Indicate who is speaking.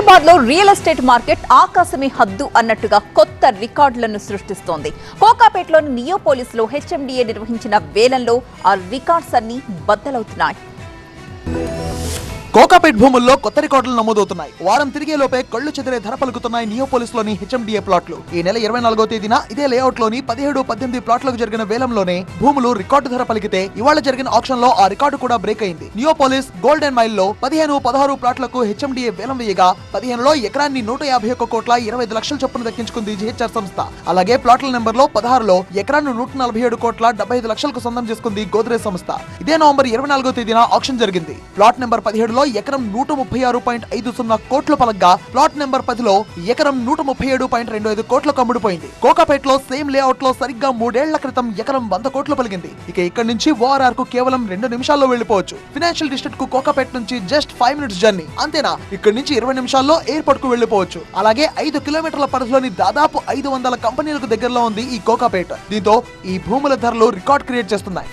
Speaker 1: హైదరాబాద్ లో real estate market ఆకాశమే హద్దు అన్నట్టుగా కొత్త రికార్డులను సృష్టిస్తోంది. కోకాపేటలోని నియోపోలిస్ లో హెచ్ఎండిఏ నిర్వహించిన వేలంలో ఆ రికార్డ్స్ అన్ని బద్దలవుతున్నాయి.
Speaker 2: కోకాపేట్ భూముల్లో కొత్త రికార్డులు నమోదవుతున్నాయి. వారం తిరిగే లోపే కళ్లు చెదిరే ధర పలుకుతున్నాయి నియోపోలిస్ లోని హెచ్ఎండిఏ ప్లాట్లు. ఈ నెల 24వ తేదీన ఇదే లేఅవుట్ లోని 17, 18 ప్లాట్లకు జరిగిన వేలంలోనే భూములు రికార్డు ధర పలికితే ఇవాళ జరిగిన ఆక్షన్ లో ఆ రికార్డు కూడా బ్రేక్ అయింది. నియోపోలిస్ గోల్డెన్ మైల్ లో 15, 16 ప్లాట్లకు హెచ్ఎండిఏ వేలం వేయగా 15లో ఎకరాన్ని 151 కోట్ల 25 లక్షల చొప్పున దక్కించుకుంది జిహెచ్ఆర్ సంస్థ. అలాగే ప్లాట్ల నెంబర్ లో 16లో ఎకరాన్ని 147 కోట్ల 75 లక్షలకు సొంతం చేసుకుంది గోద్రేజ్ సంస్థ. ఇదే నవంబర్ 24వ తేదీన ఆక్షన్ జరిగింది. ప్లాట్ నెంబర్ 17లో ఎకరం 136.50 కోట్లు పలగ్గా ప్లాట్ నెంబర్ 10లో ఎకరం 137.25 కోట్లకు అమ్ముడుపోయింది. కోకాపేటలో సేమ్ లేఅవుట్ లో సరిగ్గా 3 ఏళ్ల క్రితం ఎకరం 100 కోట్లు పలికింది. ఇక ఇక్కడి నుంచి ఓఆర్ఆర్ కు కేవలం 2 నిమిషాల్లో వెళ్లిపోవచ్చు. ఫైనాన్షియల్ డిస్ట్రిక్ట్ కు కోకాపేట నుంచి జస్ట్ 5 మినిట్స్ జర్నీ. అంతేనా, ఇక్కడి నుంచి 20 నిమిషాల్లో ఎయిర్పోర్ట్ కు వెళ్లిపోవచ్చు. అలాగే 5 కిలోమీటర్ల పరిధిలోని దాదాపు 500 కంపెనీలకు దగ్గరలో ఉంది ఈ కోకాపేట. దీంతో ఈ భూముల ధరలు రికార్డ్ క్రియేట్ చేస్తున్నాయి.